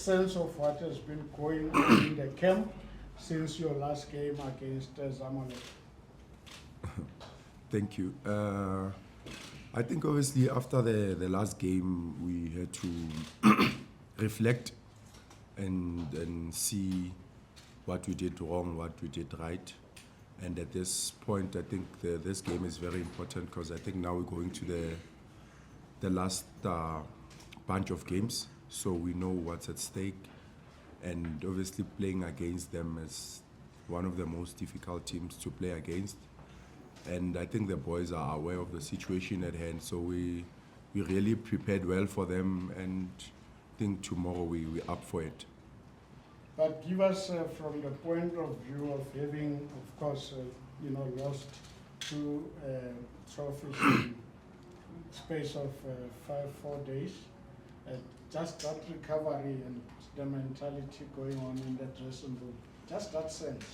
Sense of what has been going on in the camp since your last game against Zamalek? Thank you. I think obviously after the last game, we had to reflect and see what we did wrong, what we did right. And at this point, I think this game is very important because I think now we're going to the last bunch of games, so we know what's at stake. And obviously playing against them is one of the most difficult teams to play against. And I think the boys are aware of the situation at hand, so we really prepared well for them, and I think tomorrow we're up for it. But give us from the point of view of having, of course, lost two trophies in space of 4 days, just that recovery and the mentality going on in the dressing room, just that sense.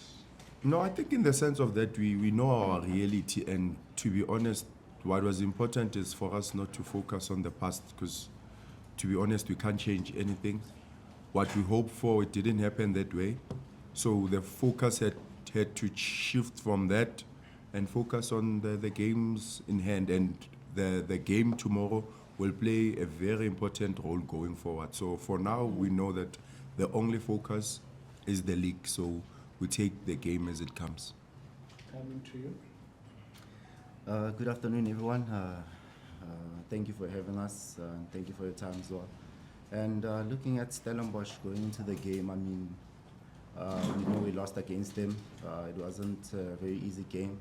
No, I think in the sense of that we know our reality, and to be honest, what was important is for us not to focus on the past, because to be honest, we can't change anything. What we hoped for, it didn't happen that way. So the focus had to shift from that and focus on the games in hand. And the game tomorrow will play a very important role going forward. So for now, we know that the only focus is the league. So we take the game as it comes. Coming to you. Good afternoon, everyone. Thank you for having us. Thank you for your time as well. And looking at Stellenbosch going into the game, I mean, we know we lost against them. It wasn't a very easy game.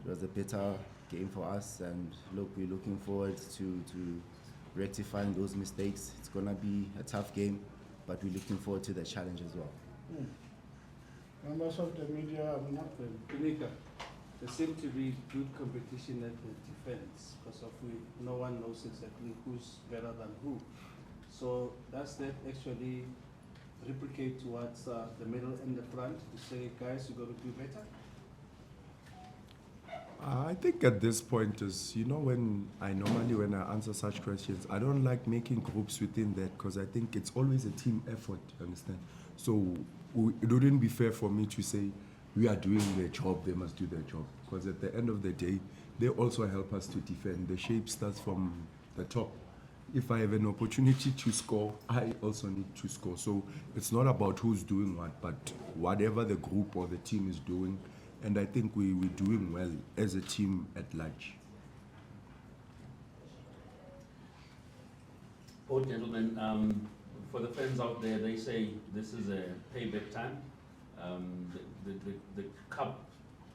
It was a better game for us. And look, we're looking forward to rectifying those mistakes. It's going to be a tough game, but we're looking forward to the challenge as well. Members of the media, I'm not very. Kwinika, there seems to be good competition at the defense because no one knows exactly who's better than who. So does that actually replicate towards the middle and the front to say, guys, you got to do better? I think at this point is, when I answer such questions, I don't like making groups within that, because I think it's always a team effort, you understand? So it wouldn't be fair for me to say we are doing their job, they must do their job, because at the end of the day, they also help us to defend. The shape starts from the top. If I have an opportunity to score, I also need to score. So it's not about who's doing what, but whatever the group or the team is doing. And I think we're doing well as a team at large. Oh, gentlemen, for the fans out there, they say this is a payback time. The cup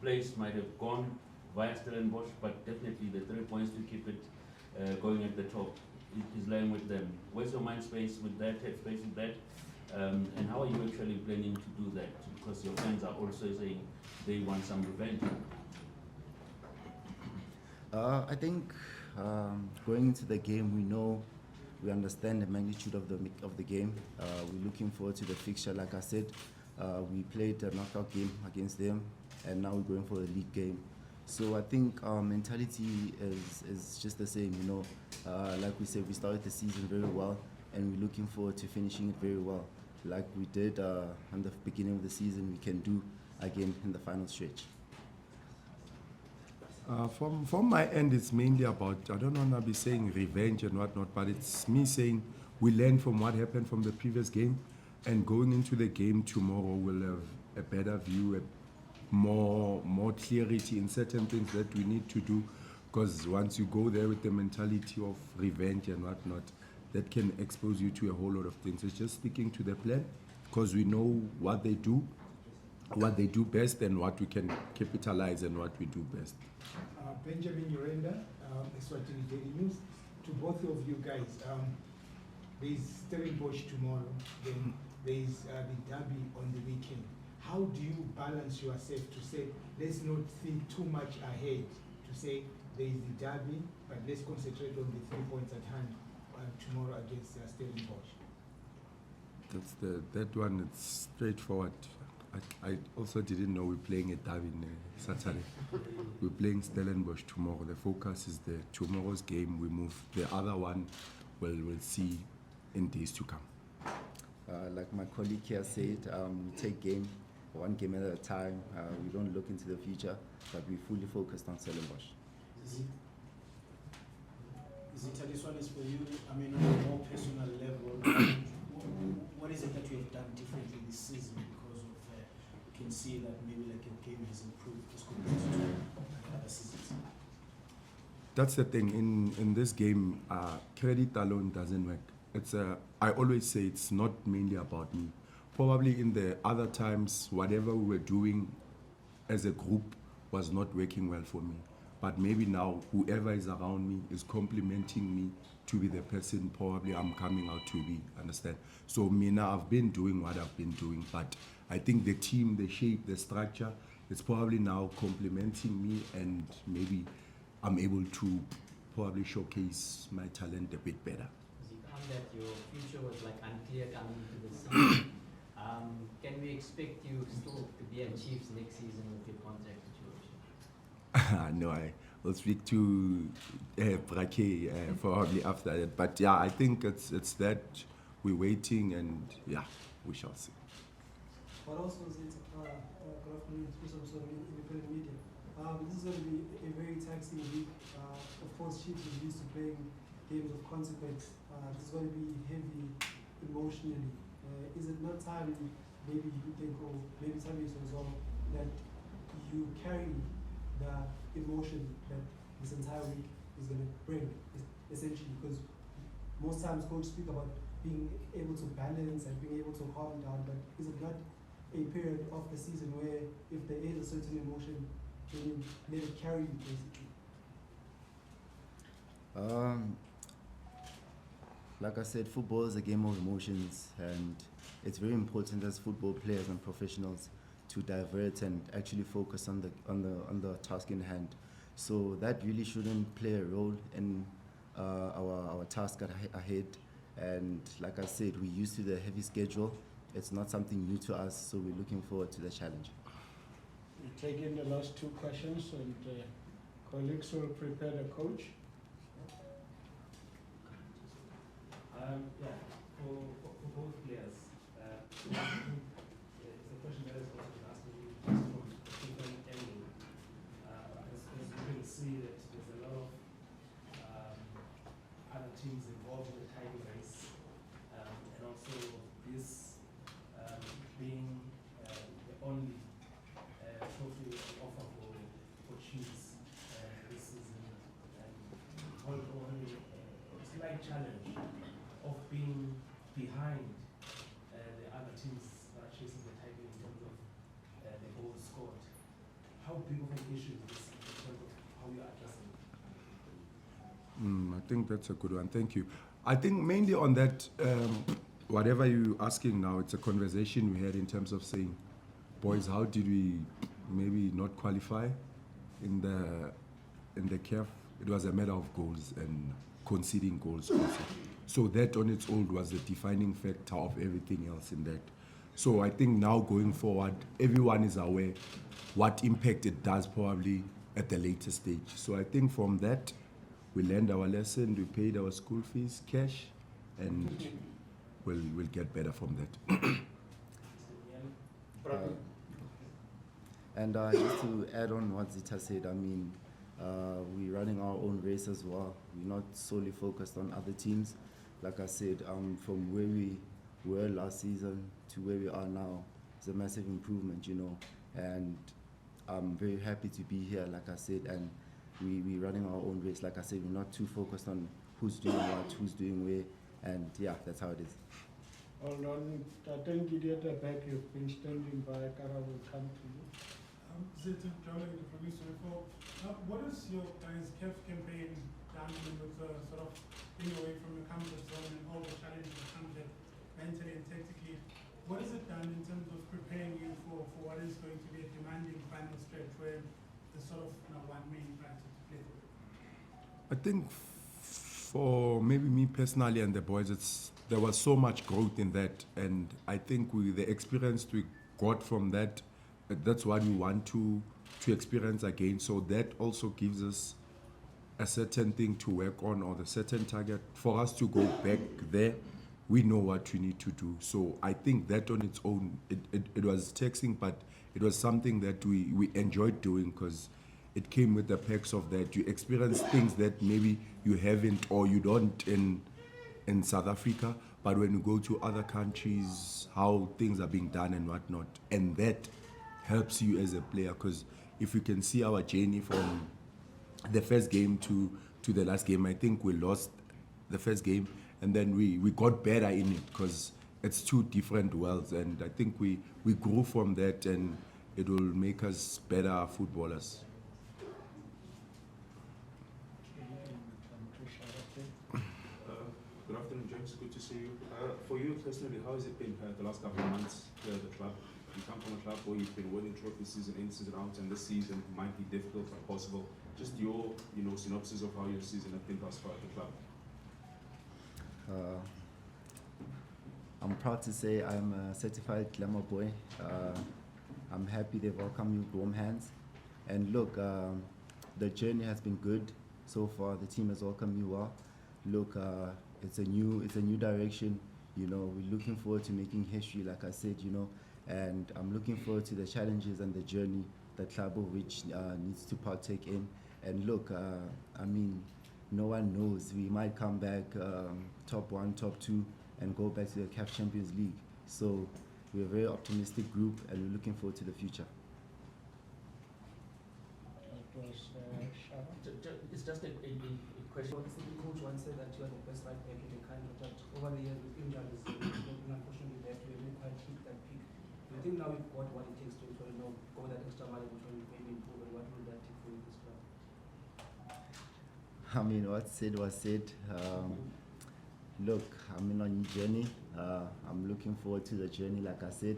place might have gone via Stellenbosch, but definitely the 3 points to keep it going at the top is lying with them. Where's your mind space with that, head space with that? And how are you actually planning to do that? Because your fans are also saying they want some revenge. I think going into the game, we understand the magnitude of the game. We're looking forward to the fixture. Like I said, we played a knockout game against them, and now we're going for a league game. So I think our mentality is just the same. Like we said, we started the season very well, and we're looking forward to finishing it very well, like we did in the beginning of the season. We can do again in the final stretch. From my end, it's mainly about, I don't want to be saying revenge and whatnot, but it's me saying we learned from what happened from the previous game, and going into the game tomorrow, we'll have a better view, more clarity in certain things that we need to do, because once you go there with the mentality of revenge and whatnot, that can expose you to a whole lot of things. It's just sticking to the plan, because we know what they do best, and what we can capitalize and what we do best. Benjamin Urenda, Eswatini Daily News. To both of you guys, there is Stellenbosch tomorrow, then there is the derby on the weekend. How do you balance yourself to say, let's not think too much ahead, to say there is the derby, but let's concentrate on the 3 points at hand tomorrow against Stellenbosch? That one, it's straightforward. I also didn't know we're playing a derby on Saturday. We're playing Stellenbosch tomorrow. The focus is tomorrow's game. We move. The other one, we'll see in days to come. Like my colleague here said, we take one game at a time. We don't look into the future, but we're fully focused on Stellenbosch. Zitha, this one is for you. I mean, on a more personal level, what is it that you have done differently this season because of, you can see that maybe like your game has improved as compared to other seasons? That's the thing. In this game, credit alone doesn't work. I always say it's not mainly about me. Probably in the other times, whatever we were doing as a group was not working well for me. But maybe now, whoever is around me is complimenting me to be the person probably I'm coming out to be, understand? So Mina, I've been doing what I've been doing, but I think the team, the shape, the structure, it's probably now complimenting me, and maybe I'm able to probably showcase my talent a bit better. You found that your future was like unclear coming into the season. Can we expect you still to be at Chiefs next season with your contract situation? No, I will speak to Brake probably after that. But yeah, I think it's that we're waiting, and yeah, we shall see. But also, good afternoon, especially on independent media. This is going to be a very taxing week. Of course, Chiefs is used to playing games of consequence. This is going to be heavy emotionally. Is it not time, maybe you think, or maybe Thabiso as well, that you carry the emotion that this entire week is going to bring, essentially? Because most times coaches speak about being able to balance and being able to calm down, but is it not a period of the season where if there is a certain emotion, then you let it carry you, basically? Like I said, football is a game of emotions, and it's very important as football players and professionals to divert and actually focus on the task in hand. So that really shouldn't play a role in our task ahead. And like I said, we're used to the heavy schedule. It's not something new to us, so we're looking forward to the challenge. We take in the last two questions, and colleagues will prepare the coach. Yeah, for both players, it's a question that has also been asked me just from a different angle. As you can see that there's a lot of other teams involved in the title race, and also this being the only trophy offer for Chiefs this season, and hold on a slight challenge of being behind the other teams that are chasing the title in terms of the goals scored. How big of an issue is this in terms of how you are addressing it? I think that's a good one. Thank you. I think mainly on that, whatever you're asking now, it's a conversation we had in terms of saying, boys, how did we maybe not qualify in the CAF? It was a matter of goals and conceding goals also. So that on its own was the defining factor of everything else in that. So I think now going forward, everyone is aware what impact it does probably at the later stage. So I think from that, we learned our lesson, we paid our school fees, cash, and we'll get better from that. And just to add on what Zitha said, I mean, we're running our own race as well. We're not solely focused on other teams. Like I said, from where we were last season to where we are now, it's a massive improvement, you know. And I'm very happy to be here, like I said, and we're running our own race. Like I said, we're not too focused on who's doing what, who's doing where, and yeah, that's how it is. Hold on, I think at the back you've been standing by. Kara will come to you. Zitha, Thabiso, what is your guys' CAF campaign done with sort of being away from the comfort zone and all the challenges that come with it, mentally and tactically? What has it done in terms of preparing you for what is going to be a demanding final stretch where there's sort of one main factor to play for? I think for maybe me personally and the boys, there was so much growth in that, and I think the experience we got from that, that's what we want to experience again. So that also gives us a certain thing to work on, or the certain target for us to go back there. we know what we need to do. So I think that on its own, it was taxing, but it was something that we enjoyed doing because it came with the perks of that. You experience things that maybe you haven't or you don't in South Africa, but when you go to other countries, how things are being done and whatnot, and that helps you as a player. Because if you can see our journey from the first game to the last game, I think we lost the first game, and then we got better in it because it's two different worlds, and I think we grew from that, and it will make us better footballers. Good afternoon, James. Good to see you. For you personally, how has it been the last couple of months here at the club? You come from a club where you've been winning trophies season in, season out, and this season might be difficult if possible. Just your, synopsis of how your season has been thus far at the club. I'm proud to say I'm a certified glamour boy. I'm happy they've welcomed me with warm hands. And look, the journey has been good so far. The team has welcomed me well. Look, it's a new direction. We're looking forward to making history, like I said. And I'm looking forward to the challenges and the journey the club of which needs to partake in. And look, no one knows. We might come back top 1, top 2, and go back to the CAF Champions League. So we're a very optimistic group, and we're looking forward to the future. It's just a question. Obviously, the coach once said that you are the best right back in the country, but over the years with injuries, unfortunately, they didn't quite hit that peak. Do you think now you've got what it takes to go that extra mile and maybe improve, and what will that take for you this club? What's said was said. Look, I'm on a journey. I'm looking forward to the journey, like I said.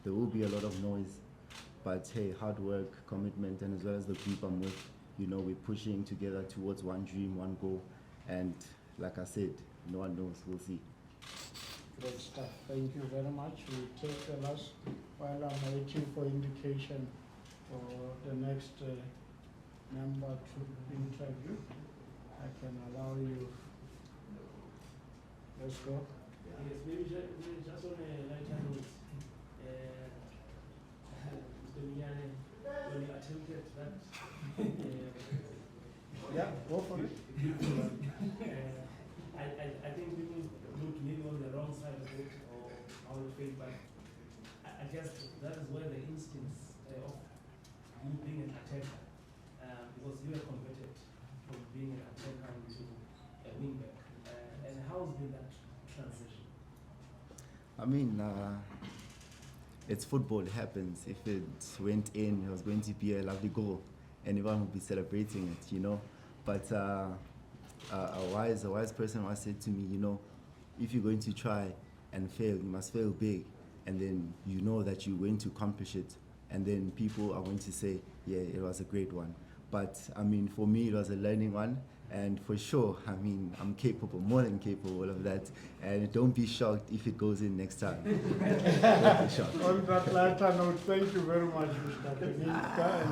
There will be a lot of noise, but hey, hard work, commitment, and as well as the group I'm with, we're pushing together towards one dream, one goal, and like I said, no one knows. We'll see. Great stuff. Thank you very much. We take the last while I'm waiting for indication for the next member to interview. I can allow you. Let's go. Yes, maybe just on a lighter note, Mr. Monyane, when you attempted that, Yeah, go for it. I think people look maybe on the wrong side of it or how it feels, but I guess that is where the instincts of you being an attacker, because you are converted from being an attacker into a wingback. And how has been that transition? It's football, it happens. If it went in, it was going to be a lovely goal, and everyone would be celebrating it, But a wise person once said to me, if you're going to try and fail, you must fail big, and then you know that you're going to accomplish it, and then people are going to say, yeah, it was a great one. But for me, it was a learning one. And for sure, I'm capable, more than capable of that. And don't be shocked if it goes in next time. Don't be shocked. On that latter note, thank you very much, Mr. Kwinika.